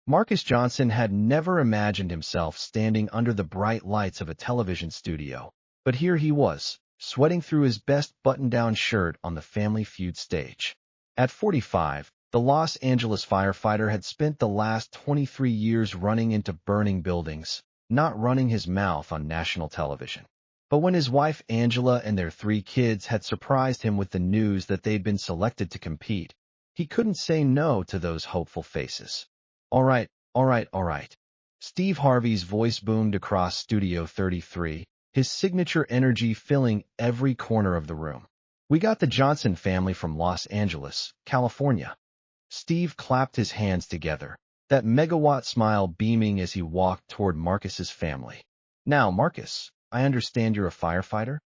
Marcus Johnson had never imagined himself standing under the bright lights of a television studio, but here he was, sweating through his best button-down shirt on the Family Feud stage. At 45, the Los Angeles firefighter had spent the last 23 years running into burning buildings, not running his mouth on national television. But when his wife Angela and their 3 kids had surprised him with the news that they'd been selected to compete, he couldn't say no to those hopeful faces. All right, all right, all right. Steve Harvey's voice boomed across Studio 33, his signature energy filling every corner of the room. We got the Johnson family from Los Angeles, California. Steve clapped his hands together, that megawatt smile beaming as he walked toward Marcus's family. Now, Marcus, I understand you're a firefighter?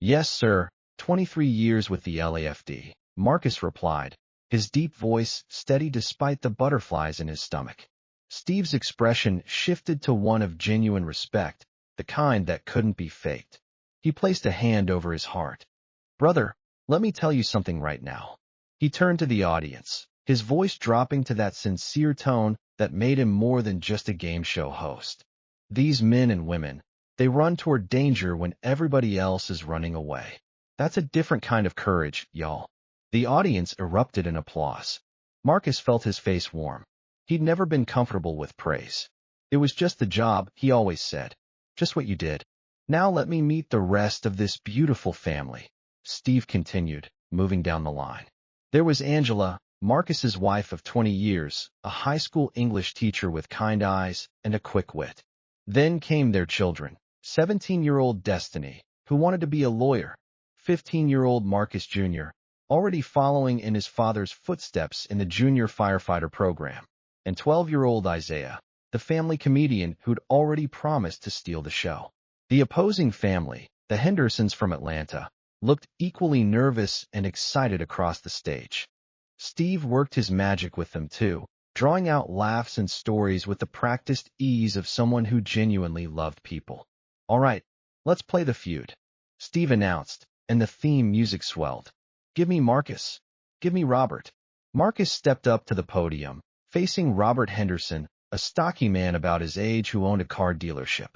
Yes, sir, 23 years with the LAFD, Marcus replied, his deep voice steady despite the butterflies in his stomach. Steve's expression shifted to one of genuine respect, the kind that couldn't be faked. He placed a hand over his heart. Brother, let me tell you something right now. He turned to the audience, his voice dropping to that sincere tone that made him more than just a game show host. These men and women, they run toward danger when everybody else is running away. That's a different kind of courage, y'all. The audience erupted in applause. Marcus felt his face warm. He'd never been comfortable with praise. It was just the job, he always said. Just what you did. Now let me meet the rest of this beautiful family, Steve continued, moving down the line. There was Angela, Marcus's wife of 20 years, a high school English teacher with kind eyes and a quick wit. Then came their children, 17-year-old Destiny, who wanted to be a lawyer, 15-year-old Marcus Jr., already following in his father's footsteps in the junior firefighter program, and 12-year-old Isaiah, the family comedian who'd already promised to steal the show. The opposing family, the Hendersons from Atlanta, looked equally nervous and excited across the stage. Steve worked his magic with them too, drawing out laughs and stories with the practiced ease of someone who genuinely loved people. All right, let's play the feud, Steve announced, and the theme music swelled. Give me Marcus. Give me Robert. Marcus stepped up to the podium, facing Robert Henderson, a stocky man about his age who owned a car dealership.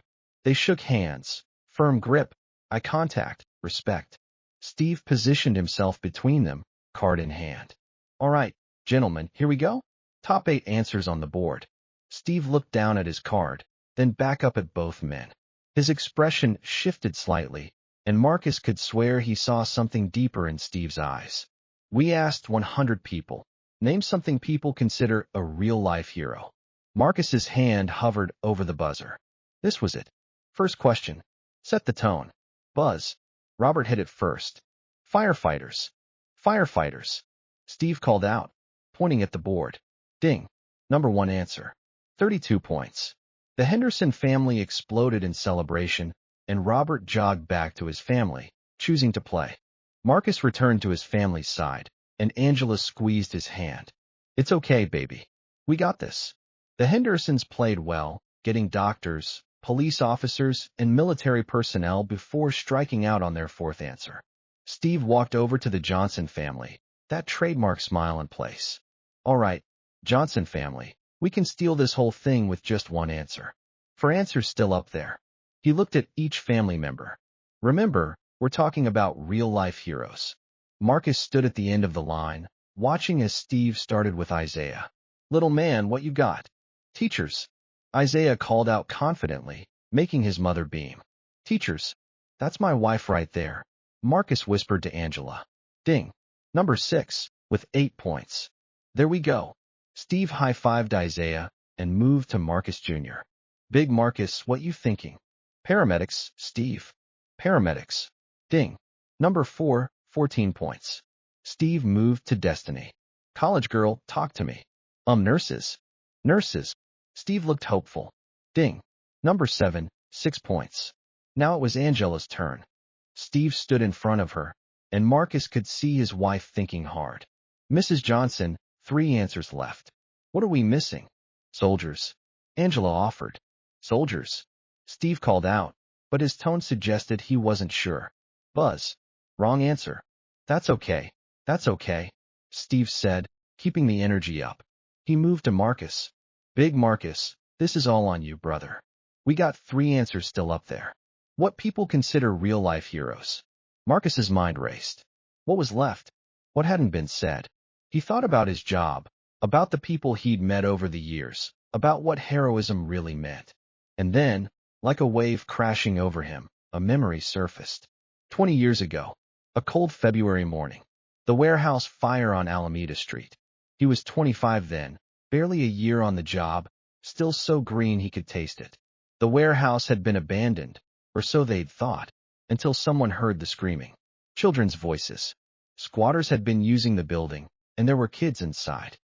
They shook hands, firm grip, eye contact, respect. Steve positioned himself between them, card in hand. All right, gentlemen, here we go. Top 8 answers on the board. Steve looked down at his card, then back up at both men. His expression shifted slightly, and Marcus could swear he saw something deeper in Steve's eyes. We asked 100 people. Name something people consider a real-life hero. Marcus's hand hovered over the buzzer. This was it. First question. Set the tone. Buzz. Robert hit it first. Firefighters. Firefighters. Steve called out, pointing at the board. Ding. Number 1 answer. 32 points. The Henderson family exploded in celebration, and Robert jogged back to his family, choosing to play. Marcus returned to his family's side, and Angela squeezed his hand. It's okay, baby. We got this. The Hendersons played well, getting doctors, police officers, and military personnel before striking out on their 4th answer. Steve walked over to the Johnson family, that trademark smile in place. All right, Johnson family, we can steal this whole thing with just 1 answer. For answers still up there. He looked at each family member. Remember, we're talking about real-life heroes. Marcus stood at the end of the line, watching as Steve started with Isaiah. Little man, what you got? Teachers. Isaiah called out confidently, making his mother beam. Teachers. That's my wife right there, Marcus whispered to Angela. Ding. Number 6, with 8 points. There we go. Steve high-fived Isaiah and moved to Marcus Jr. Big Marcus, what you thinking? Paramedics, Steve. Paramedics. Ding. Number 4, 14 points. Steve moved to Destiny. College girl, talk to me. Nurses. Nurses. Steve looked hopeful. Ding. Number 7, 6 points. Now it was Angela's turn. Steve stood in front of her, and Marcus could see his wife thinking hard. Mrs. Johnson, 3 answers left. What are we missing? Soldiers. Angela offered. Soldiers. Steve called out, but his tone suggested he wasn't sure. Buzz. Wrong answer. That's okay. That's okay, Steve said, keeping the energy up. He moved to Marcus. Big Marcus, this is all on you, brother. We got 3 answers still up there. What people consider real-life heroes. Marcus's mind raced. What was left? What hadn't been said? He thought about his job, about the people he'd met over the years, about what heroism really meant. And then, like a wave crashing over him, a memory surfaced. 20 years ago, a cold February morning, the warehouse fire on Alameda Street. He was 25 then, barely a year on the job, still so green he could taste it. The warehouse had been abandoned, or so they'd thought, until someone heard the screaming. Children's voices. Squatters had been using the building, and there were kids inside.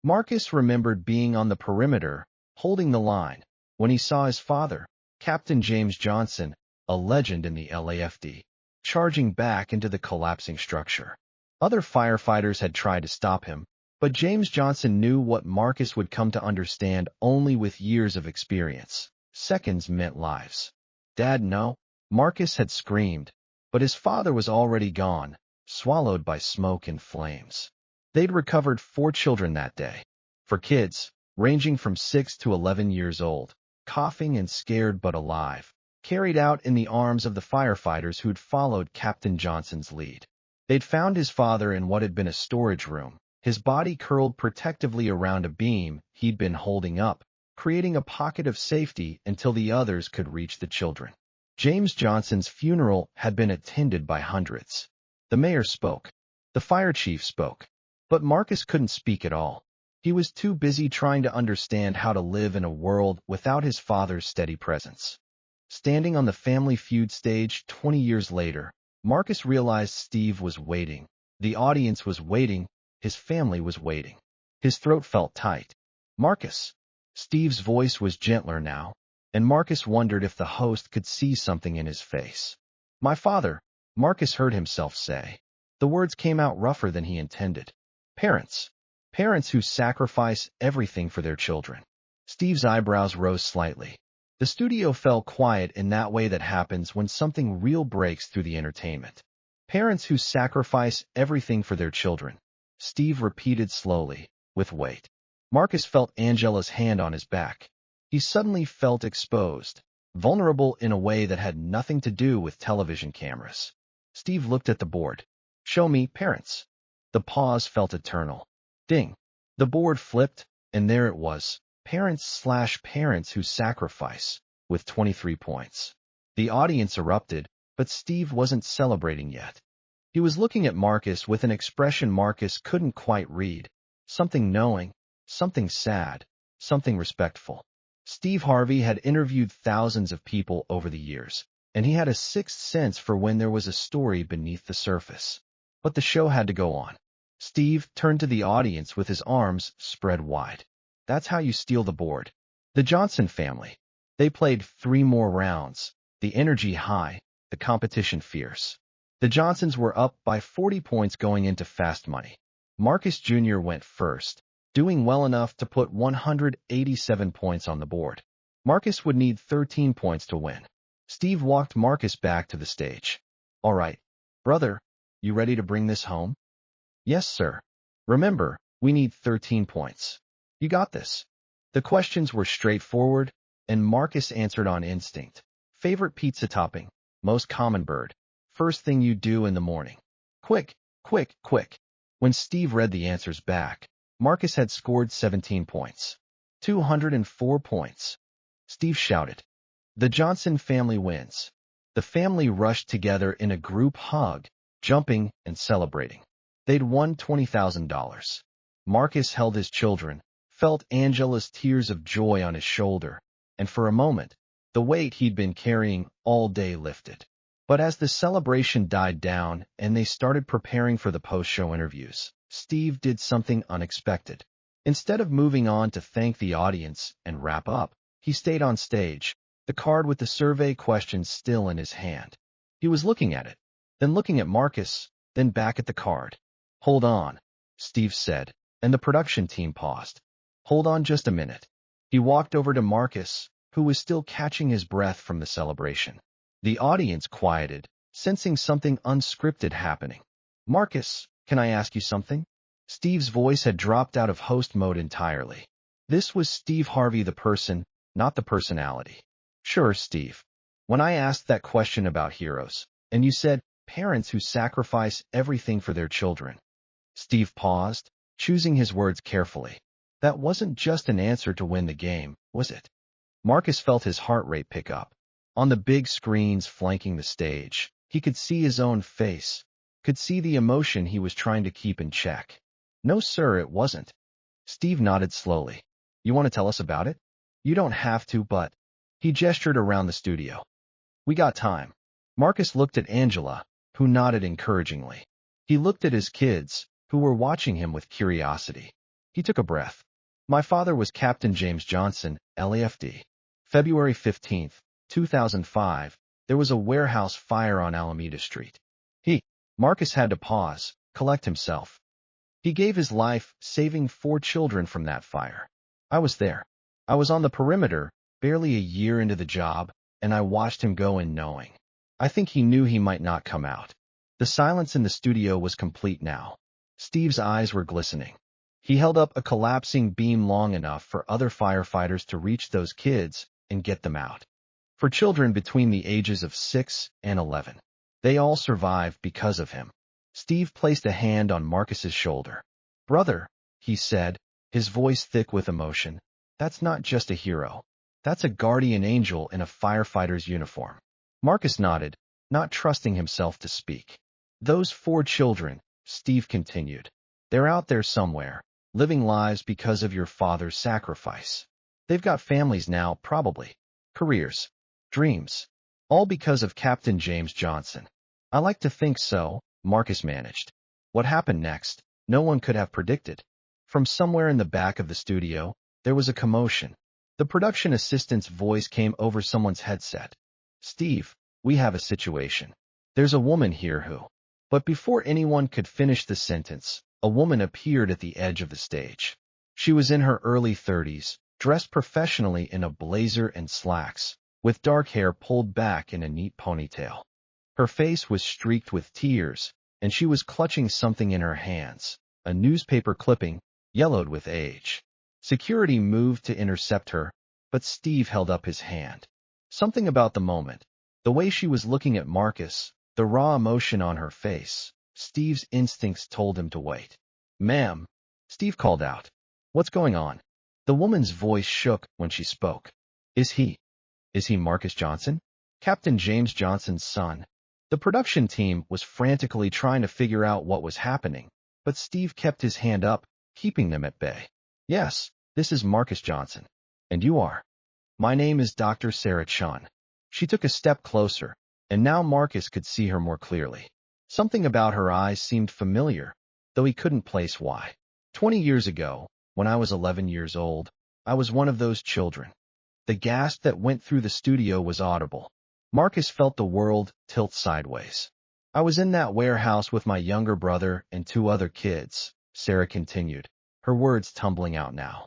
Marcus remembered being on the perimeter, holding the line, when he saw his father, Captain James Johnson, a legend in the LAFD, charging back into the collapsing structure. Other firefighters had tried to stop him, but James Johnson knew what Marcus would come to understand only with years of experience. Seconds meant lives. Dad, no. Marcus had screamed, but his father was already gone, swallowed by smoke and flames. They'd recovered 4 children that day. 4 kids, ranging from 6 to 11 years old, coughing and scared but alive, carried out in the arms of the firefighters who'd followed Captain Johnson's lead. They'd found his father in what had been a storage room, his body curled protectively around a beam he'd been holding up, creating a pocket of safety until the others could reach the children. James Johnson's funeral had been attended by hundreds. The mayor spoke. The fire chief spoke. But Marcus couldn't speak at all. He was too busy trying to understand how to live in a world without his father's steady presence. Standing on the Family Feud stage 20 years later, Marcus realized Steve was waiting. The audience was waiting. His family was waiting. His throat felt tight. Marcus. Steve's voice was gentler now, and Marcus wondered if the host could see something in his face. My father, Marcus heard himself say. The words came out rougher than he intended. Parents. Parents who sacrifice everything for their children. Steve's eyebrows rose slightly. The studio fell quiet in that way that happens when something real breaks through the entertainment. Parents who sacrifice everything for their children. Steve repeated slowly, with weight. Marcus felt Angela's hand on his back. He suddenly felt exposed, vulnerable in a way that had nothing to do with television cameras. Steve looked at the board. Show me, parents. The pause felt eternal. Ding. The board flipped, and there it was, parents/parents who sacrifice, with 23 points. The audience erupted, but Steve wasn't celebrating yet. He was looking at Marcus with an expression Marcus couldn't quite read, something knowing, something sad, something respectful. Steve Harvey had interviewed thousands of people over the years, and he had a sixth sense for when there was a story beneath the surface. But the show had to go on. Steve turned to the audience with his arms spread wide. That's how you steal the board. The Johnson family. They played 3 more rounds, the energy high, the competition fierce. The Johnsons were up by 40 points going into fast money. Marcus Jr. went first, doing well enough to put 187 points on the board. Marcus would need 13 points to win. Steve walked Marcus back to the stage. All right, brother, you ready to bring this home? Yes, sir. Remember, we need 13 points. You got this. The questions were straightforward, and Marcus answered on instinct. Favorite pizza topping, most common bird, first thing you do in the morning. Quick, quick, quick. When Steve read the answers back, Marcus had scored 17 points. 204 points. Steve shouted. The Johnson family wins. The family rushed together in a group hug, jumping and celebrating. They'd won $20,000. Marcus held his children, felt Angela's tears of joy on his shoulder, and for a moment, the weight he'd been carrying all day lifted. But as the celebration died down and they started preparing for the post-show interviews, Steve did something unexpected. Instead of moving on to thank the audience and wrap up, he stayed on stage, the card with the survey questions still in his hand. He was looking at it, then looking at Marcus, then back at the card. Hold on, Steve said, and the production team paused. Hold on just a minute. He walked over to Marcus, who was still catching his breath from the celebration. The audience quieted, sensing something unscripted happening. Marcus, can I ask you something? Steve's voice had dropped out of host mode entirely. This was Steve Harvey, the person, not the personality. Sure, Steve. When I asked that question about heroes, and you said, parents who sacrifice everything for their children. Steve paused, choosing his words carefully. That wasn't just an answer to win the game, was it? Marcus felt his heart rate pick up. On the big screens flanking the stage, he could see his own face, could see the emotion he was trying to keep in check. No, sir, it wasn't. Steve nodded slowly. You want to tell us about it? You don't have to, but... He gestured around the studio. We got time. Marcus looked at Angela, who nodded encouragingly. He looked at his kids, who were watching him with curiosity. He took a breath. My father was Captain James Johnson, LAFD. February 15th, 2005, there was a warehouse fire on Alameda Street. Marcus had to pause, collect himself. He gave his life, saving 4 children from that fire. I was there. I was on the perimeter, barely a year into the job, and I watched him go in knowing. I think he knew he might not come out. The silence in the studio was complete now. Steve's eyes were glistening. He held up a collapsing beam long enough for other firefighters to reach those kids and get them out. For children between the ages of 6 and 11. They all survived because of him. Steve placed a hand on Marcus's shoulder. Brother, he said, his voice thick with emotion, that's not just a hero. That's a guardian angel in a firefighter's uniform. Marcus nodded, not trusting himself to speak. Those 4 children, Steve continued. They're out there somewhere, living lives because of your father's sacrifice. They've got families now, probably. Careers. Dreams. All because of Captain James Johnson. I like to think so, Marcus managed. What happened next, no one could have predicted. From somewhere in the back of the studio, there was a commotion. The production assistant's voice came over someone's headset. Steve, we have a situation. There's a woman here who... But before anyone could finish the sentence, a woman appeared at the edge of the stage. She was in her early 30s, dressed professionally in a blazer and slacks, with dark hair pulled back in a neat ponytail. Her face was streaked with tears, and she was clutching something in her hands, a newspaper clipping, yellowed with age. Security moved to intercept her, but Steve held up his hand. Something about the moment, the way she was looking at Marcus, the raw emotion on her face, Steve's instincts told him to wait. Ma'am, Steve called out. What's going on? The woman's voice shook when she spoke. Is he Marcus Johnson? Captain James Johnson's son? The production team was frantically trying to figure out what was happening, but Steve kept his hand up, keeping them at bay. Yes, this is Marcus Johnson. And you are? My name is Dr. Sarah Chen. She took a step closer, and now Marcus could see her more clearly. Something about her eyes seemed familiar, though he couldn't place why. 20 years ago, when I was 11 years old, I was one of those children. The gasp that went through the studio was audible. Marcus felt the world tilt sideways. I was in that warehouse with my younger brother and 2 other kids, Sarah continued, her words tumbling out now.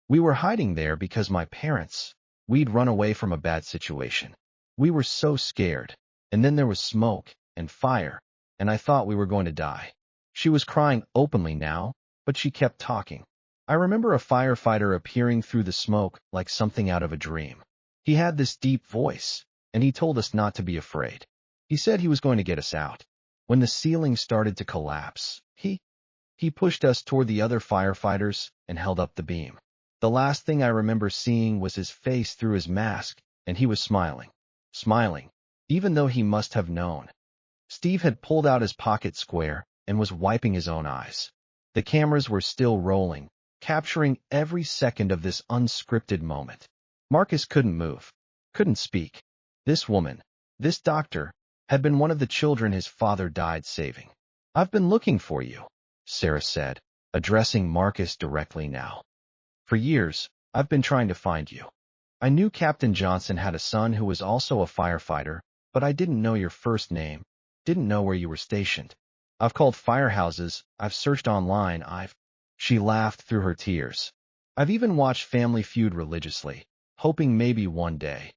We were hiding there because my parents, we'd run away from a bad situation. We were so scared, and then there was smoke and fire, and I thought we were going to die. She was crying openly now, but she kept talking. I remember a firefighter appearing through the smoke like something out of a dream. He had this deep voice, and he told us not to be afraid. He said he was going to get us out. When the ceiling started to collapse, he pushed us toward the other firefighters and held up the beam. The last thing I remember seeing was his face through his mask, and he was smiling, even though he must have known. Steve had pulled out his pocket square and was wiping his own eyes. The cameras were still rolling, capturing every second of this unscripted moment. Marcus couldn't move, couldn't speak. This woman, this doctor, had been one of the children his father died saving. I've been looking for you, Sarah said, addressing Marcus directly now. For years, I've been trying to find you. I knew Captain Johnson had a son who was also a firefighter, but I didn't know your first name, didn't know where you were stationed. I've called firehouses, I've searched online, She laughed through her tears. I've even watched Family Feud religiously, hoping maybe one day.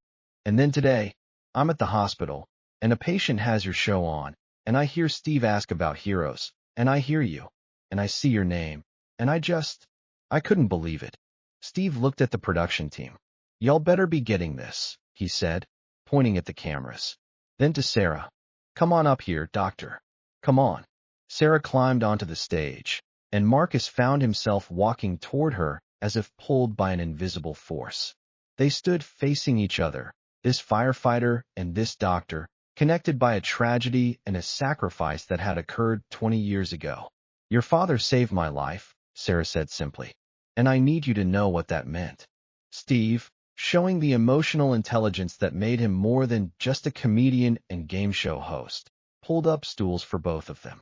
And then today, I'm at the hospital, and a patient has your show on, and I hear Steve ask about heroes, and I hear you, and I see your name, and I couldn't believe it. Steve looked at the production team. "Y'all better be getting this," he said, pointing at the cameras. Then to Sarah. "Come on up here, doctor. Come on." Sarah climbed onto the stage, and Marcus found himself walking toward her as if pulled by an invisible force. They stood facing each other, this firefighter and this doctor, connected by a tragedy and a sacrifice that had occurred 20 years ago. "Your father saved my life," Sarah said simply, "and I need you to know what that meant." Steve, showing the emotional intelligence that made him more than just a comedian and game show host, pulled up stools for both of them.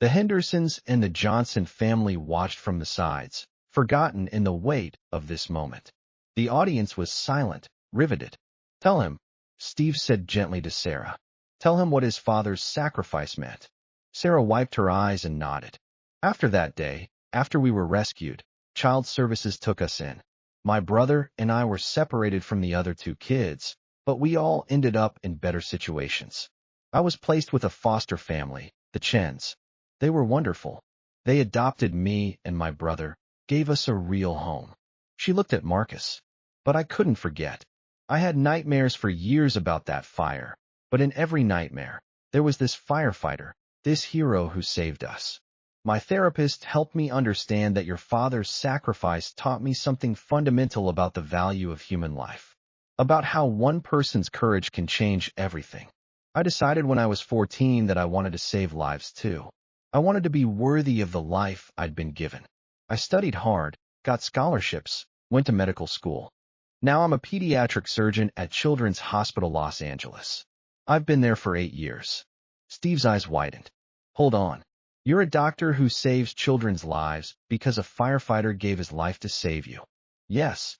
The Hendersons and the Johnson family watched from the sides, forgotten in the weight of this moment. The audience was silent, riveted. "Tell him," Steve said gently to Sarah. "Tell him what his father's sacrifice meant." Sarah wiped her eyes and nodded. "After that day, after we were rescued, child services took us in. My brother and I were separated from the other two kids, but we all ended up in better situations. I was placed with a foster family, the Chens. They were wonderful. They adopted me and my brother, gave us a real home." She looked at Marcus. "But I couldn't forget. I had nightmares for years about that fire, but in every nightmare, there was this firefighter, this hero who saved us. My therapist helped me understand that your father's sacrifice taught me something fundamental about the value of human life, about how one person's courage can change everything. I decided when I was 14 that I wanted to save lives too. I wanted to be worthy of the life I'd been given. I studied hard, got scholarships, went to medical school. Now I'm a pediatric surgeon at Children's Hospital Los Angeles. I've been there for 8 years. Steve's eyes widened. "Hold on. You're a doctor who saves children's lives because a firefighter gave his life to save you?" "Yes."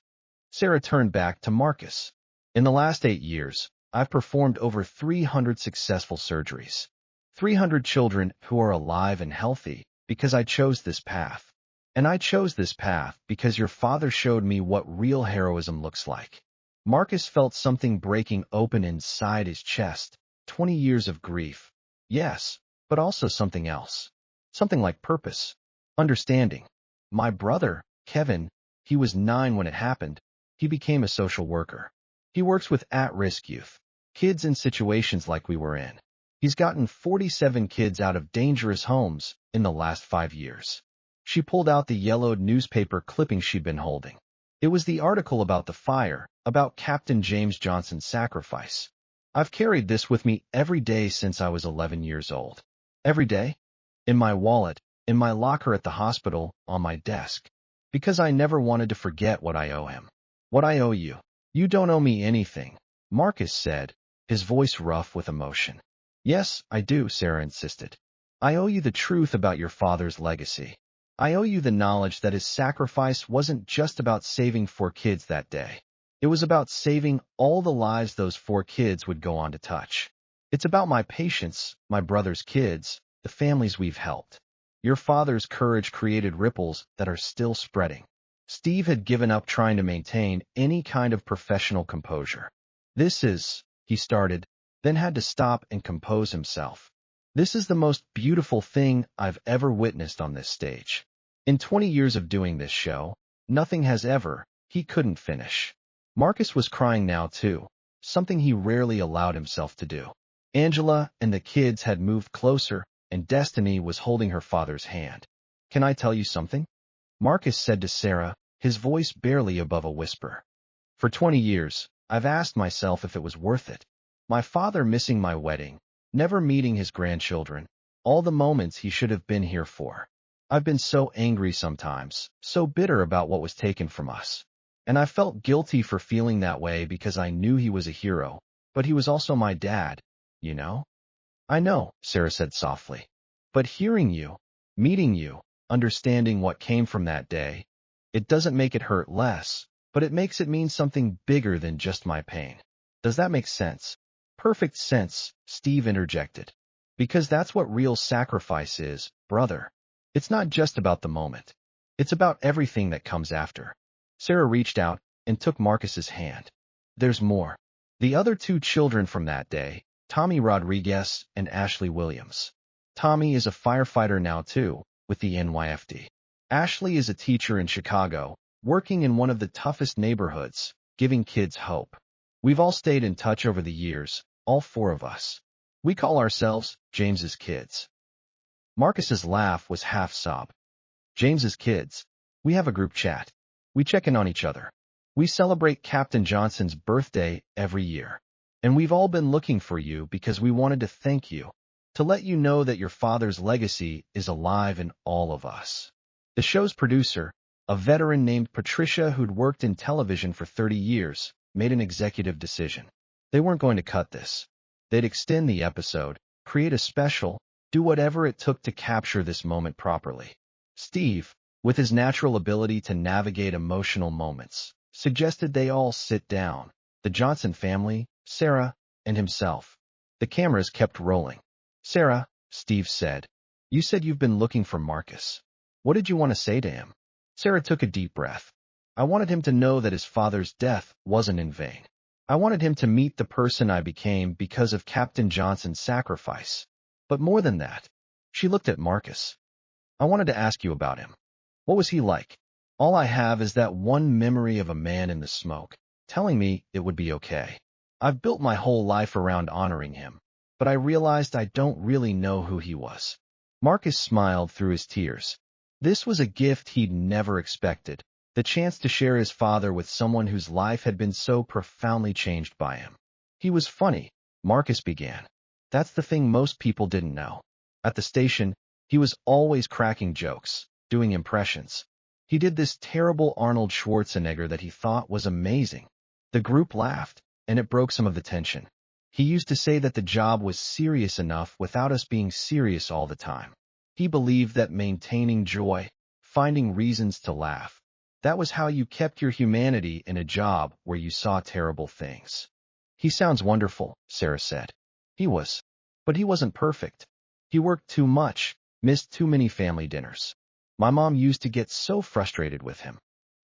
Sarah turned back to Marcus. "In the last 8 years, I've performed over 300 successful surgeries. 300 children who are alive and healthy because I chose this path. And I chose this path because your father showed me what real heroism looks like." Marcus felt something breaking open inside his chest. 20 years of grief. Yes, but also something else. Something like purpose. Understanding. "My brother, Kevin, he was 9 when it happened. He became a social worker. He works with at-risk youth, kids in situations like we were in. He's gotten 47 kids out of dangerous homes in the last 5 years. She pulled out the yellowed newspaper clipping she'd been holding. It was the article about the fire, about Captain James Johnson's sacrifice. "I've carried this with me every day since I was 11 years old. Every day? In my wallet, in my locker at the hospital, on my desk. Because I never wanted to forget what I owe him. What I owe you." "You don't owe me anything," Marcus said, his voice rough with emotion. "Yes, I do," Sarah insisted. "I owe you the truth about your father's legacy. I owe you the knowledge that his sacrifice wasn't just about saving 4 kids that day. It was about saving all the lives those 4 kids would go on to touch. It's about my patients, my brother's kids, the families we've helped. Your father's courage created ripples that are still spreading." Steve had given up trying to maintain any kind of professional composure. "This is," he started, then had to stop and compose himself. "This is the most beautiful thing I've ever witnessed on this stage. In 20 years of doing this show, nothing has ever," he couldn't finish. Marcus was crying now too, something he rarely allowed himself to do. Angela and the kids had moved closer, and Destiny was holding her father's hand. "Can I tell you something?" Marcus said to Sarah, his voice barely above a whisper. "For 20 years, I've asked myself if it was worth it. My father missing my wedding, never meeting his grandchildren, all the moments he should have been here for. I've been so angry sometimes, so bitter about what was taken from us. And I felt guilty for feeling that way because I knew he was a hero, but he was also my dad, you know?" "I know," Sarah said softly. "But hearing you, meeting you, understanding what came from that day, it doesn't make it hurt less, but it makes it mean something bigger than just my pain. Does that make sense?" "Perfect sense," Steve interjected. "Because that's what real sacrifice is, brother. It's not just about the moment. It's about everything that comes after." Sarah reached out and took Marcus's hand. "There's more. The other 2 children from that day, Tommy Rodriguez and Ashley Williams. Tommy is a firefighter now too, with the NYFD. Ashley is a teacher in Chicago, working in one of the toughest neighborhoods, giving kids hope. We've all stayed in touch over the years, all four of us. We call ourselves James's kids. Marcus's laugh was half sob. James's kids. We have a group chat. We check in on each other. We celebrate Captain Johnson's birthday every year. And we've all been looking for you because we wanted to thank you, to let you know that your father's legacy is alive in all of us. The show's producer, a veteran named Patricia who'd worked in television for 30 years, made an executive decision. They weren't going to cut this. They'd extend the episode, create a special, do whatever it took to capture this moment properly. Steve, with his natural ability to navigate emotional moments, suggested they all sit down, the Johnson family, Sarah, and himself. The cameras kept rolling. Sarah, Steve said, you said you've been looking for Marcus. What did you want to say to him? Sarah took a deep breath. I wanted him to know that his father's death wasn't in vain. I wanted him to meet the person I became because of Captain Johnson's sacrifice. But more than that, she looked at Marcus. I wanted to ask you about him. What was he like? All I have is that one memory of a man in the smoke, telling me it would be okay. I've built my whole life around honoring him, but I realized I don't really know who he was. Marcus smiled through his tears. This was a gift he'd never expected, the chance to share his father with someone whose life had been so profoundly changed by him. He was funny, Marcus began. That's the thing most people didn't know. At the station, he was always cracking jokes, doing impressions. He did this terrible Arnold Schwarzenegger that he thought was amazing. The group laughed, and it broke some of the tension. He used to say that the job was serious enough without us being serious all the time. He believed that maintaining joy, finding reasons to laugh, that was how you kept your humanity in a job where you saw terrible things. He sounds wonderful, Sarah said. He was. But he wasn't perfect. He worked too much, missed too many family dinners. My mom used to get so frustrated with him.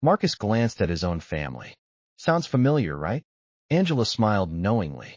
Marcus glanced at his own family. Sounds familiar, right? Angela smiled knowingly.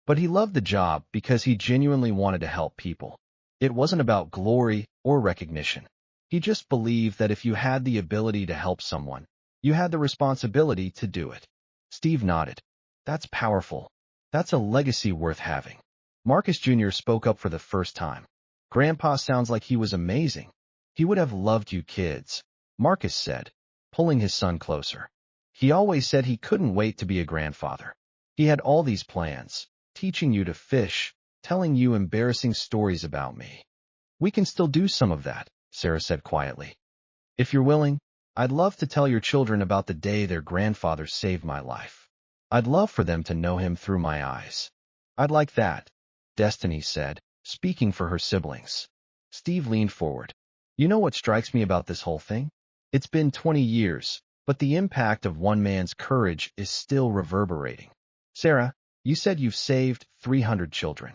But he loved the job because he genuinely wanted to help people. It wasn't about glory or recognition. He just believed that if you had the ability to help someone, you had the responsibility to do it. Steve nodded. That's powerful. That's a legacy worth having. Marcus Jr. spoke up for the first time. Grandpa sounds like he was amazing. He would have loved you kids, Marcus said, pulling his son closer. He always said he couldn't wait to be a grandfather. He had all these plans, teaching you to fish, telling you embarrassing stories about me. We can still do some of that, Sarah said quietly. If you're willing, I'd love to tell your children about the day their grandfather saved my life. I'd love for them to know him through my eyes. I'd like that, Destiny said, speaking for her siblings. Steve leaned forward. You know what strikes me about this whole thing? It's been 20 years, but the impact of one man's courage is still reverberating. Sarah, you said you've saved 300 children.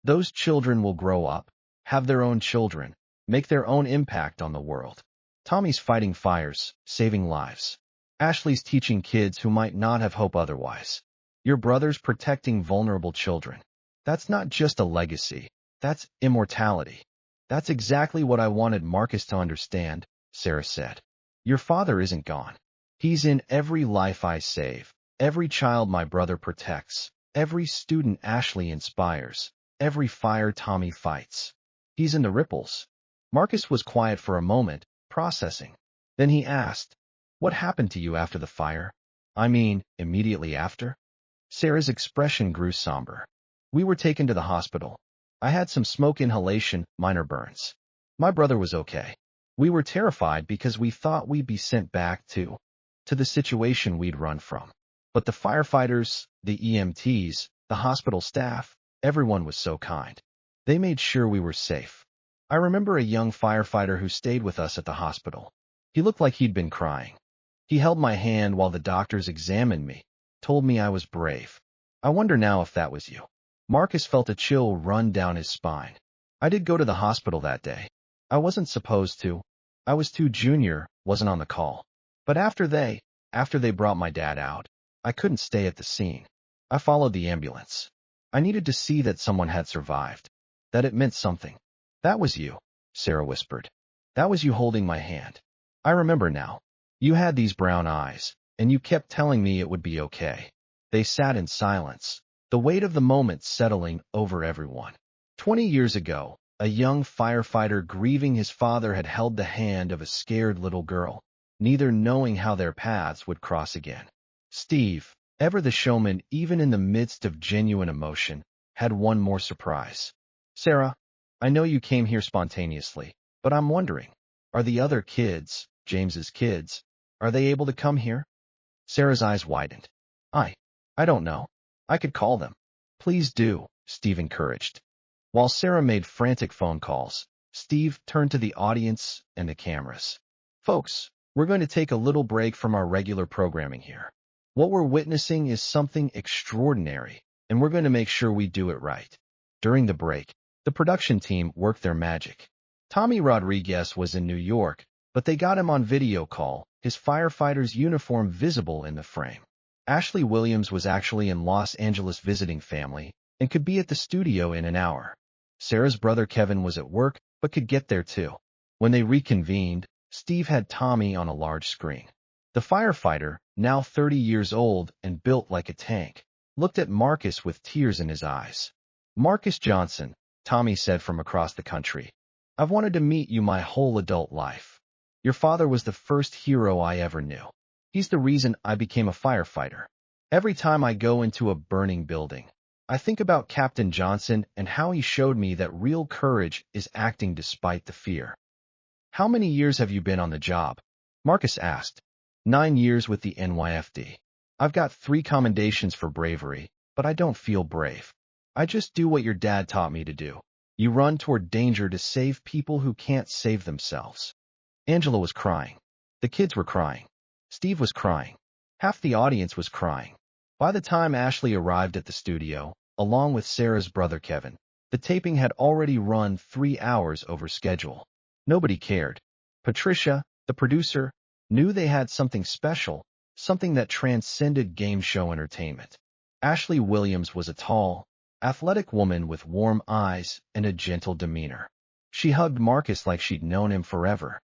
Those children will grow up, have their own children, make their own impact on the world. Tommy's fighting fires, saving lives. Ashley's teaching kids who might not have hope otherwise. Your brother's protecting vulnerable children. That's not just a legacy. That's immortality. That's exactly what I wanted Marcus to understand, Sarah said. Your father isn't gone. He's in every life I save, every child my brother protects, every student Ashley inspires, every fire Tommy fights. He's in the ripples. Marcus was quiet for a moment, processing. Then he asked, what happened to you after the fire? I mean, immediately after? Sarah's expression grew somber. We were taken to the hospital. I had some smoke inhalation, minor burns. My brother was okay. We were terrified because we thought we'd be sent back to the situation we'd run from. But the firefighters, the EMTs, the hospital staff, everyone was so kind. They made sure we were safe. I remember a young firefighter who stayed with us at the hospital. He looked like he'd been crying. He held my hand while the doctors examined me, told me I was brave. I wonder now if that was you. Marcus felt a chill run down his spine. I did go to the hospital that day. I wasn't supposed to. I was too junior, wasn't on the call. But after they brought my dad out, I couldn't stay at the scene. I followed the ambulance. I needed to see that someone had survived, that it meant something. That was you, Sarah whispered. That was you holding my hand. I remember now. You had these brown eyes, and you kept telling me it would be okay. They sat in silence, the weight of the moment settling over everyone. 20 years ago, a young firefighter grieving his father had held the hand of a scared little girl, neither knowing how their paths would cross again. Steve, ever the showman even in the midst of genuine emotion, had one more surprise. Sarah, I know you came here spontaneously, but I'm wondering, are the other kids, James's kids, are they able to come here? Sarah's eyes widened. I don't know. I could call them. Please do, Steve encouraged. While Sarah made frantic phone calls, Steve turned to the audience and the cameras. Folks, we're going to take a little break from our regular programming here. What we're witnessing is something extraordinary, and we're going to make sure we do it right. During the break, the production team worked their magic. Tommy Rodriguez was in New York, but they got him on video call, his firefighter's uniform visible in the frame. Ashley Williams was actually in Los Angeles visiting family and could be at the studio in an hour. Sarah's brother Kevin was at work, but could get there too. When they reconvened, Steve had Tommy on a large screen. The firefighter, now 30 years old and built like a tank, looked at Marcus with tears in his eyes. Marcus Johnson, Tommy said from across the country, I've wanted to meet you my whole adult life. Your father was the first hero I ever knew. He's the reason I became a firefighter. Every time I go into a burning building, I think about Captain Johnson and how he showed me that real courage is acting despite the fear. How many years have you been on the job? Marcus asked. 9 years with the NYFD. I've got 3 commendations for bravery, but I don't feel brave. I just do what your dad taught me to do. You run toward danger to save people who can't save themselves. Angela was crying. The kids were crying. Steve was crying. Half the audience was crying. By the time Ashley arrived at the studio, along with Sarah's brother Kevin, the taping had already run 3 hours over schedule. Nobody cared. Patricia, the producer, knew they had something special, something that transcended game show entertainment. Ashley Williams was a tall, athletic woman with warm eyes and a gentle demeanor. She hugged Marcus like she'd known him forever.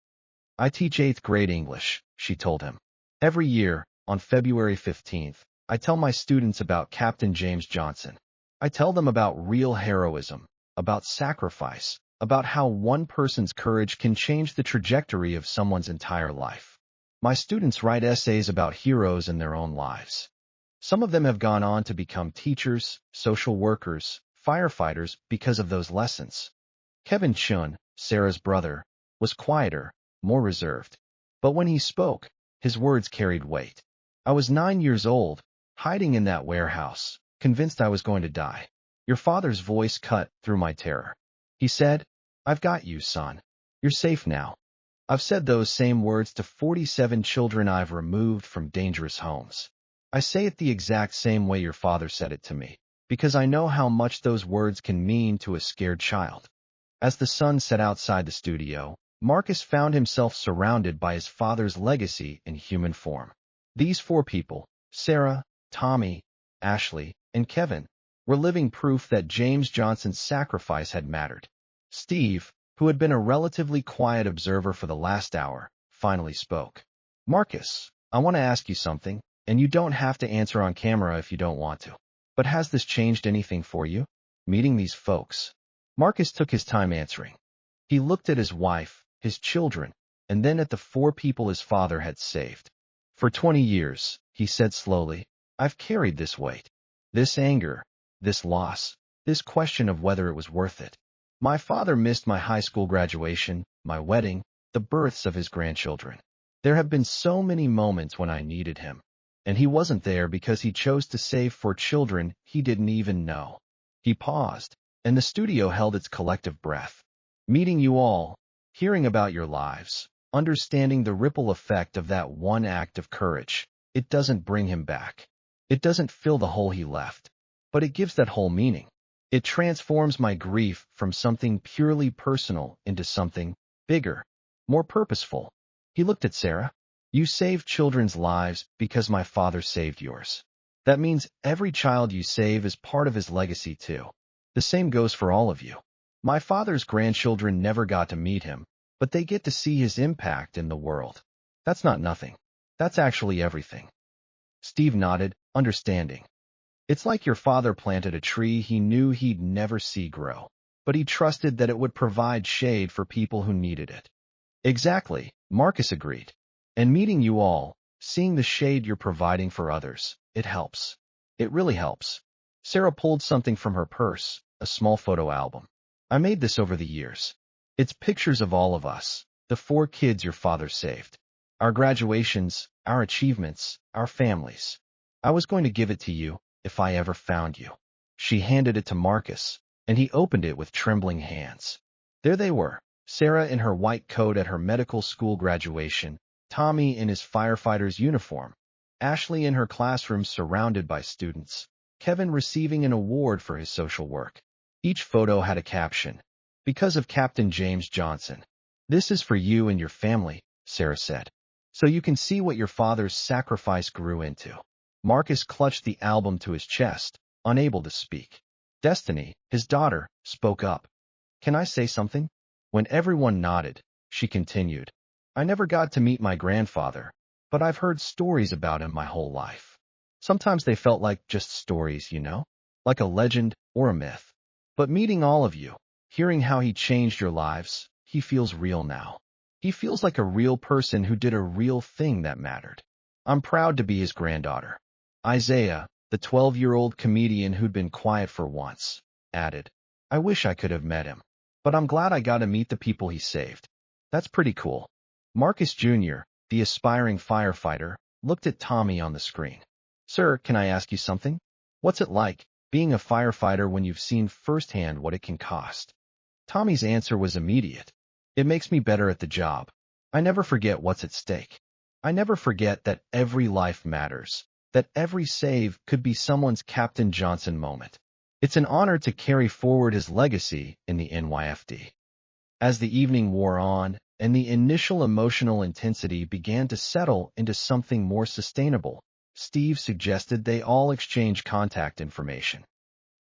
I teach 8th grade English, she told him. Every year, on February 15th, I tell my students about Captain James Johnson. I tell them about real heroism, about sacrifice, about how one person's courage can change the trajectory of someone's entire life. My students write essays about heroes in their own lives. Some of them have gone on to become teachers, social workers, firefighters because of those lessons. Kevin Chen, Sarah's brother, was quieter, more reserved. But when he spoke, his words carried weight. I was 9 years old, hiding in that warehouse, convinced I was going to die. Your father's voice cut through my terror. He said, I've got you, son. You're safe now. I've said those same words to 47 children I've removed from dangerous homes. I say it the exact same way your father said it to me, because I know how much those words can mean to a scared child. As the sun set outside the studio, Marcus found himself surrounded by his father's legacy in human form. These 4 people, Sarah, Tommy, Ashley, and Kevin, were living proof that James Johnson's sacrifice had mattered. Steve, who had been a relatively quiet observer for the last hour, finally spoke. Marcus, I want to ask you something, and you don't have to answer on camera if you don't want to. But has this changed anything for you? Meeting these folks. Marcus took his time answering. He looked at his wife, his children, and then at the 4 people his father had saved. For 20 years, he said slowly, I've carried this weight, this anger, this loss, this question of whether it was worth it. My father missed my high school graduation, my wedding, the births of his grandchildren. There have been so many moments when I needed him, and he wasn't there because he chose to save 4 children he didn't even know. He paused, and the studio held its collective breath. Meeting you all, hearing about your lives, understanding the ripple effect of that one act of courage, it doesn't bring him back. It doesn't fill the hole he left, but it gives that hole meaning. It transforms my grief from something purely personal into something bigger, more purposeful. He looked at Sarah. You saved children's lives because my father saved yours. That means every child you save is part of his legacy too. The same goes for all of you. My father's grandchildren never got to meet him, but they get to see his impact in the world. That's not nothing. That's actually everything. Steve nodded, understanding. It's like your father planted a tree he knew he'd never see grow, but he trusted that it would provide shade for people who needed it. Exactly, Marcus agreed. And meeting you all, seeing the shade you're providing for others, it helps. It really helps. Sarah pulled something from her purse, a small photo album. I made this over the years. It's pictures of all of us, the 4 kids your father saved. Our graduations, our achievements, our families. I was going to give it to you, if I ever found you. She handed it to Marcus, and he opened it with trembling hands. There they were, Sarah in her white coat at her medical school graduation, Tommy in his firefighter's uniform, Ashley in her classroom surrounded by students, Kevin receiving an award for his social work. Each photo had a caption, "Because of Captain James Johnson. This is for you and your family," Sarah said. "So you can see what your father's sacrifice grew into." Marcus clutched the album to his chest, unable to speak. Destiny, his daughter, spoke up. "Can I say something?" When everyone nodded, she continued, "I never got to meet my grandfather, but I've heard stories about him my whole life. Sometimes they felt like just stories, like a legend or a myth. But meeting all of you, hearing how he changed your lives, he feels real now. He feels like a real person who did a real thing that mattered. I'm proud to be his granddaughter." Isaiah, the 12-year-old comedian who'd been quiet for once, added, "I wish I could have met him. But I'm glad I got to meet the people he saved." "That's pretty cool." Marcus Jr., the aspiring firefighter, looked at Tommy on the screen. "Sir, can I ask you something? What's it like, being a firefighter when you've seen firsthand what it can cost?" Tommy's answer was immediate. "It makes me better at the job. I never forget what's at stake. I never forget that every life matters, that every save could be someone's Captain Johnson moment. It's an honor to carry forward his legacy in the NYFD." As the evening wore on, and the initial emotional intensity began to settle into something more sustainable, Steve suggested they all exchange contact information.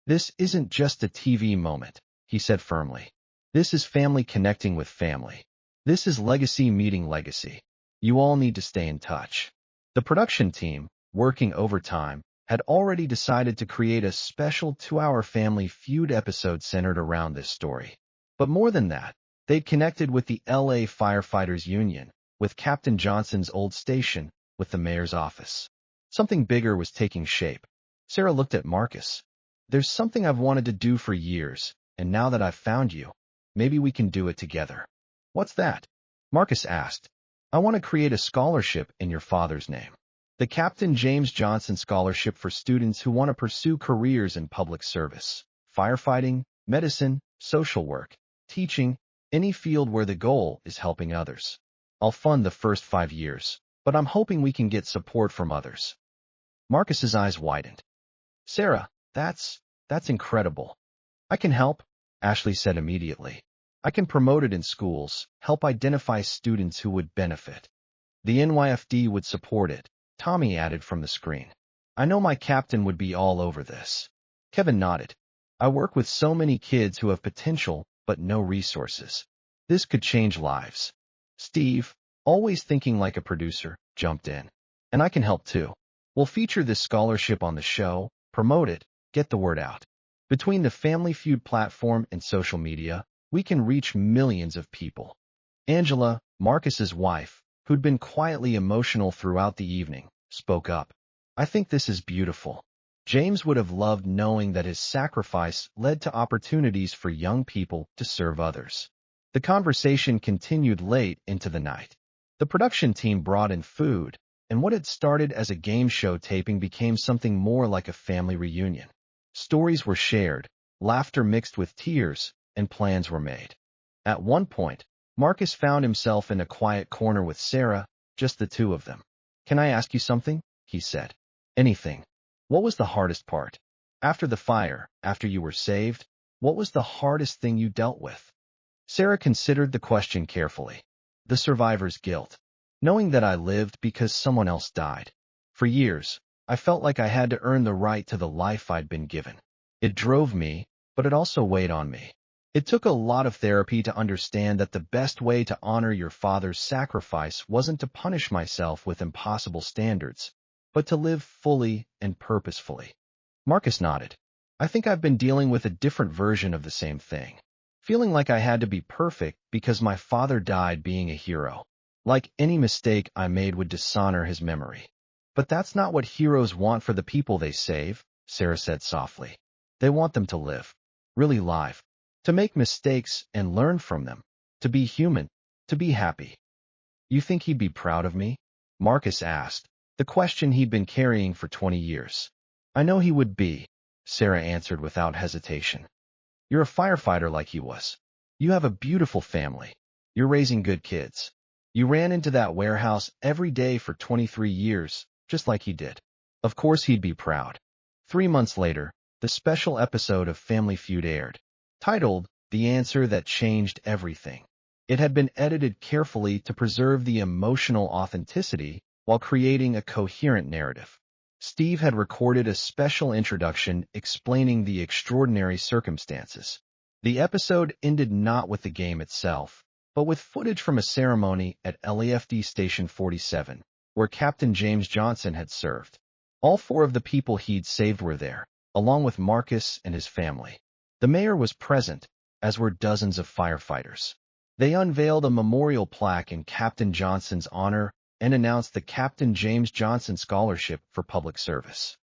"This isn't just a TV moment," he said firmly. "This is family connecting with family. This is legacy meeting legacy. You all need to stay in touch." The production team, working overtime, had already decided to create a special 2-hour Family Feud episode centered around this story. But more than that, they'd connected with the LA Firefighters Union, with Captain Johnson's old station, with the mayor's office. Something bigger was taking shape. Sarah looked at Marcus. "There's something I've wanted to do for years, and now that I've found you, maybe we can do it together." "What's that?" Marcus asked. "I want to create a scholarship in your father's name. The Captain James Johnson Scholarship for students who want to pursue careers in public service, firefighting, medicine, social work, teaching, any field where the goal is helping others. I'll fund the first 5 years, but I'm hoping we can get support from others." Marcus's eyes widened. "Sarah, that's incredible." "I can help," Ashley said immediately. "I can promote it in schools, help identify students who would benefit. The NYFD would support it," Tommy added from the screen. "I know my captain would be all over this." Kevin nodded. "I work with so many kids who have potential but no resources. This could change lives." Steve, always thinking like a producer, jumped in. "And I can help too. We'll feature this scholarship on the show, promote it, get the word out. Between the Family Feud platform and social media, we can reach millions of people." Angela, Marcus's wife, who'd been quietly emotional throughout the evening, spoke up. "I think this is beautiful. James would have loved knowing that his sacrifice led to opportunities for young people to serve others." The conversation continued late into the night. The production team brought in food, and what had started as a game show taping became something more like a family reunion. Stories were shared, laughter mixed with tears, and plans were made. At one point, Marcus found himself in a quiet corner with Sarah, just the two of them. "Can I ask you something?" he said. "Anything." "What was the hardest part? After the fire, after you were saved, what was the hardest thing you dealt with?" Sarah considered the question carefully. "The survivor's guilt. Knowing that I lived because someone else died. For years, I felt like I had to earn the right to the life I'd been given. It drove me, but it also weighed on me. It took a lot of therapy to understand that the best way to honor your father's sacrifice wasn't to punish myself with impossible standards, but to live fully and purposefully. Marcus nodded. I think I've been dealing with a different version of the same thing. Feeling like I had to be perfect because my father died being a hero. Like any mistake I made would dishonor his memory. But that's not what heroes want for the people they save, Sarah said softly. They want them to live. Really live. To make mistakes and learn from them. To be human. To be happy. You think he'd be proud of me? Marcus asked, the question he'd been carrying for 20 years. I know he would be, Sarah answered without hesitation. You're a firefighter like he was. You have a beautiful family. You're raising good kids. You ran into that warehouse every day for 23 years, just like he did. Of course he'd be proud. 3 months later, the special episode of Family Feud aired, titled The Answer That Changed Everything. It had been edited carefully to preserve the emotional authenticity while creating a coherent narrative. Steve had recorded a special introduction explaining the extraordinary circumstances. The episode ended not with the game itself, but with footage from a ceremony at LAFD Station 47, where Captain James Johnson had served. All 4 of the people he'd saved were there, along with Marcus and his family. The mayor was present, as were dozens of firefighters. They unveiled a memorial plaque in Captain Johnson's honor and announced the Captain James Johnson Scholarship for Public Service.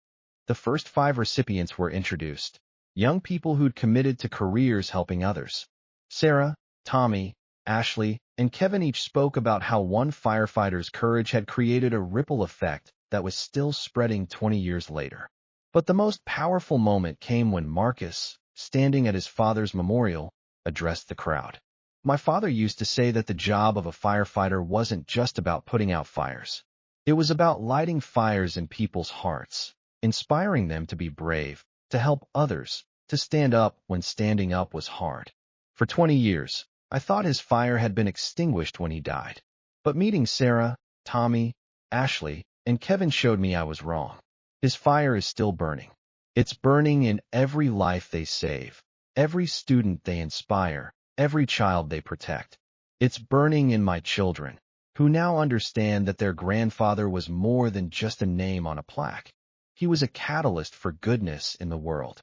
The first 5 recipients were introduced, young people who'd committed to careers helping others. Sarah, Tommy, Ashley, and Kevin each spoke about how one firefighter's courage had created a ripple effect that was still spreading 20 years later. But the most powerful moment came when Marcus, standing at his father's memorial, addressed the crowd. My father used to say that the job of a firefighter wasn't just about putting out fires. It was about lighting fires in people's hearts, inspiring them to be brave, to help others, to stand up when standing up was hard. For 20 years, I thought his fire had been extinguished when he died. But meeting Sarah, Tommy, Ashley, and Kevin showed me I was wrong. His fire is still burning. It's burning in every life they save, every student they inspire, every child they protect. It's burning in my children, who now understand that their grandfather was more than just a name on a plaque. He was a catalyst for goodness in the world.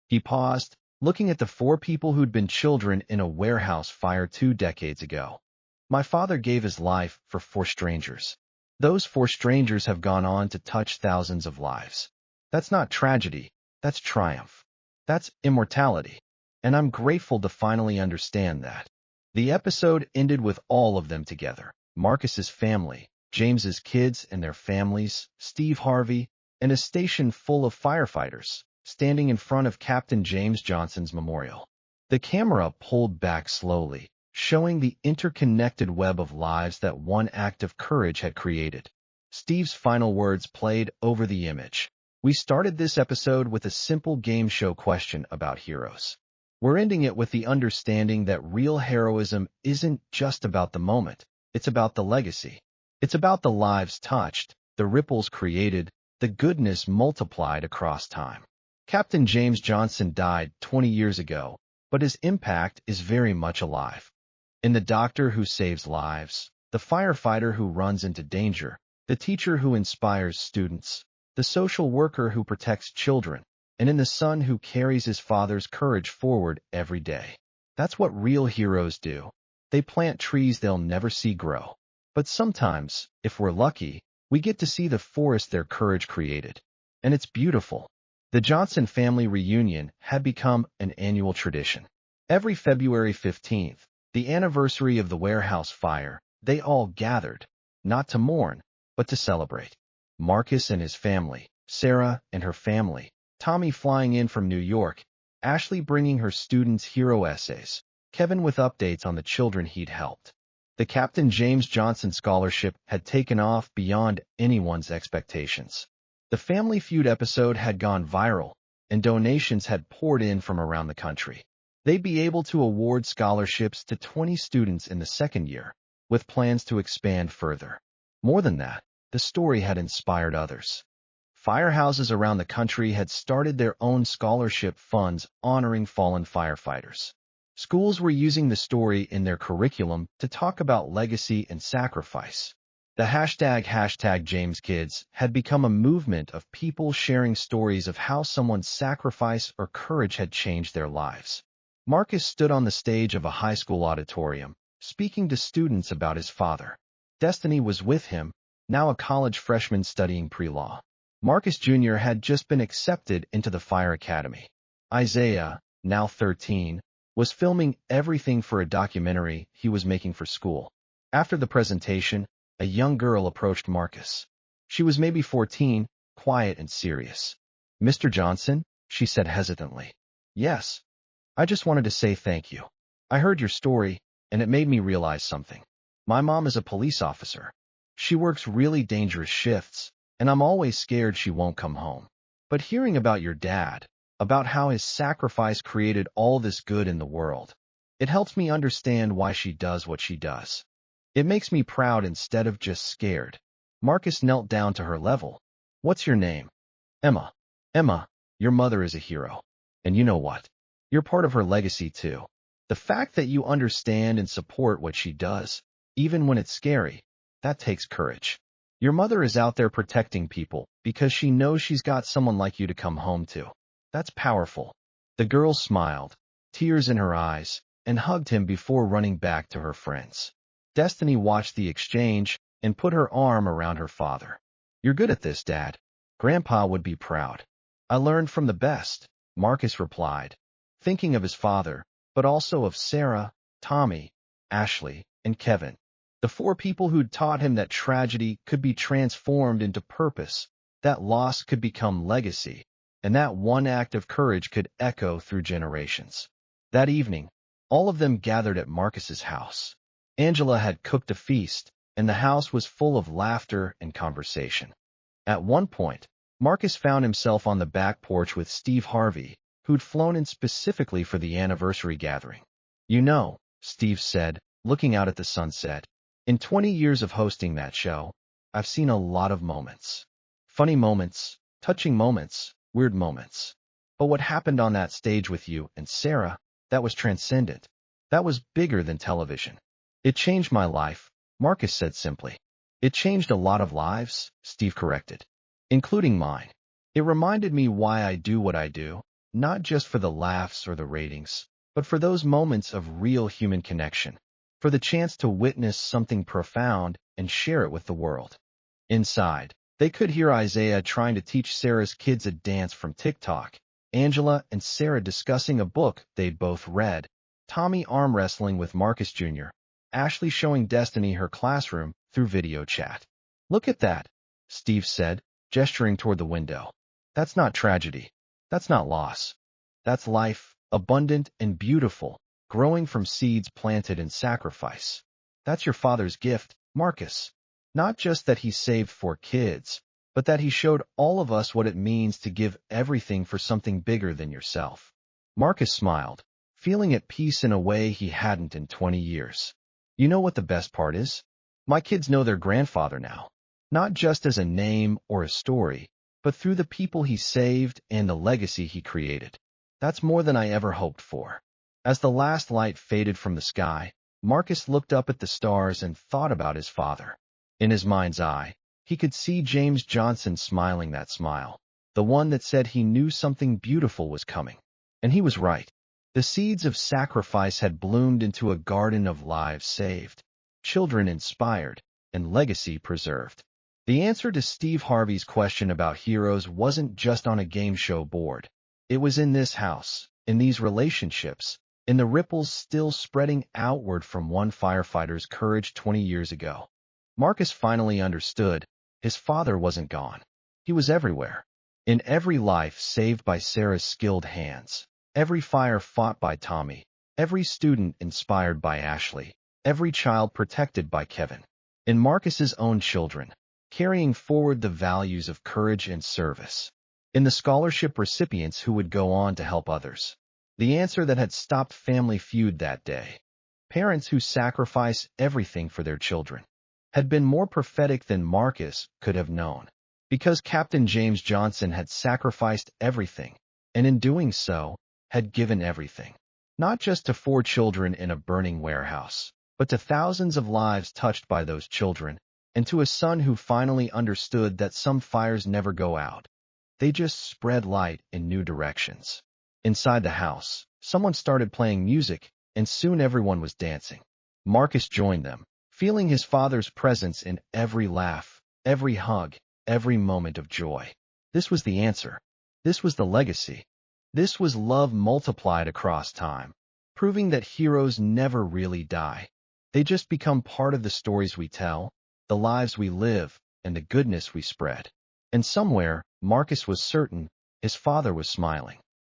He paused, looking at the 4 people who'd been children in a warehouse fire 2 decades ago. My father gave his life for 4 strangers. Those 4 strangers have gone on to touch thousands of lives. That's not tragedy, that's triumph. That's immortality. And I'm grateful to finally understand that. The episode ended with all of them together. Marcus's family, James's kids and their families, Steve Harvey, and a station full of firefighters, standing in front of Captain James Johnson's memorial. The camera pulled back slowly, showing the interconnected web of lives that one act of courage had created. Steve's final words played over the image. We started this episode with a simple game show question about heroes. We're ending it with the understanding that real heroism isn't just about the moment. It's about the legacy. It's about the lives touched, the ripples created, the goodness multiplied across time. Captain James Johnson died 20 years ago, but his impact is very much alive. In the doctor who saves lives, the firefighter who runs into danger, the teacher who inspires students, the social worker who protects children, and in the son who carries his father's courage forward every day. That's what real heroes do. They plant trees they'll never see grow. But sometimes, if we're lucky, we get to see the forest their courage created. And it's beautiful. The Johnson family reunion had become an annual tradition. Every February 15th, the anniversary of the warehouse fire, they all gathered, not to mourn, but to celebrate. Marcus and his family, Sarah and her family, Tommy flying in from New York, Ashley bringing her students' hero essays, Kevin with updates on the children he'd helped. The Captain James Johnson Scholarship had taken off beyond anyone's expectations. The Family Feud episode had gone viral, and donations had poured in from around the country. They'd be able to award scholarships to 20 students in the second year, with plans to expand further. More than that, the story had inspired others. Firehouses around the country had started their own scholarship funds honoring fallen firefighters. Schools were using the story in their curriculum to talk about legacy and sacrifice. The hashtag James Kids had become a movement of people sharing stories of how someone's sacrifice or courage had changed their lives. Marcus stood on the stage of a high school auditorium, speaking to students about his father. Destiny was with him, now a college freshman studying pre-law. Marcus Jr. had just been accepted into the Fire Academy. Isaiah, now 13, was filming everything for a documentary he was making for school. After the presentation, a young girl approached Marcus. She was maybe 14, quiet and serious. "Mr. Johnson?" she said hesitantly. "Yes. I just wanted to say thank you. I heard your story, and it made me realize something. My mom is a police officer. She works really dangerous shifts, and I'm always scared she won't come home. But hearing about your dad, about how his sacrifice created all this good in the world, it helps me understand why she does what she does. It makes me proud instead of just scared." Marcus knelt down to her level. "What's your name?" "Emma." "Emma, your mother is a hero. And you know what? You're part of her legacy too. The fact that you understand and support what she does, even when it's scary, that takes courage. Your mother is out there protecting people because she knows she's got someone like you to come home to. That's powerful." The girl smiled, tears in her eyes, and hugged him before running back to her friends. Destiny watched the exchange and put her arm around her father. "You're good at this, Dad. Grandpa would be proud." "I learned from the best," Marcus replied, thinking of his father, but also of Sarah, Tommy, Ashley, and Kevin. The four people who'd taught him that tragedy could be transformed into purpose, that loss could become legacy, and that one act of courage could echo through generations. That evening, all of them gathered at Marcus's house. Angela had cooked a feast, and the house was full of laughter and conversation. At one point, Marcus found himself on the back porch with Steve Harvey, who'd flown in specifically for the anniversary gathering. "You know," Steve said, looking out at the sunset, "in 20 years of hosting that show, I've seen a lot of moments. Funny moments, touching moments, weird moments. But what happened on that stage with you and Sarah, that was transcendent. That was bigger than television." "It changed my life," Marcus said simply. "It changed a lot of lives," Steve corrected, "including mine. It reminded me why I do what I do, not just for the laughs or the ratings, but for those moments of real human connection, for the chance to witness something profound and share it with the world." Inside, they could hear Isaiah trying to teach Sarah's kids a dance from TikTok, Angela and Sarah discussing a book they'd both read, Tommy arm wrestling with Marcus Jr., Ashley showing Destiny her classroom through video chat. "Look at that," Steve said, gesturing toward the window. "That's not tragedy. That's not loss. That's life, abundant and beautiful, growing from seeds planted in sacrifice. That's your father's gift, Marcus. Not just that he saved 4 kids, but that he showed all of us what it means to give everything for something bigger than yourself." Marcus smiled, feeling at peace in a way he hadn't in 20 years. "You know what the best part is? My kids know their grandfather now, not just as a name or a story, but through the people he saved and the legacy he created. That's more than I ever hoped for." As the last light faded from the sky, Marcus looked up at the stars and thought about his father. In his mind's eye, he could see James Johnson smiling that smile, the one that said he knew something beautiful was coming. And he was right. The seeds of sacrifice had bloomed into a garden of lives saved, children inspired, and legacy preserved. The answer to Steve Harvey's question about heroes wasn't just on a game show board. It was in this house, in these relationships, in the ripples still spreading outward from one firefighter's courage 20 years ago. Marcus finally understood. His father wasn't gone. He was everywhere. In every life saved by Sarah's skilled hands, every fire fought by Tommy, every student inspired by Ashley, every child protected by Kevin. In Marcus's own children, carrying forward the values of courage and service. In the scholarship recipients who would go on to help others. The answer that had stopped Family Feud that day, parents who sacrifice everything for their children, had been more prophetic than Marcus could have known. Because Captain James Johnson had sacrificed everything, and in doing so, had given everything. Not just to 4 children in a burning warehouse, but to thousands of lives touched by those children, and to a son who finally understood that some fires never go out. They just spread light in new directions. Inside the house, someone started playing music, and soon everyone was dancing. Marcus joined them, feeling his father's presence in every laugh, every hug, every moment of joy. This was the answer. This was the legacy. This was love multiplied across time, proving that heroes never really die. They just become part of the stories we tell, the lives we live, and the goodness we spread. And somewhere, Marcus was certain, his father was smiling.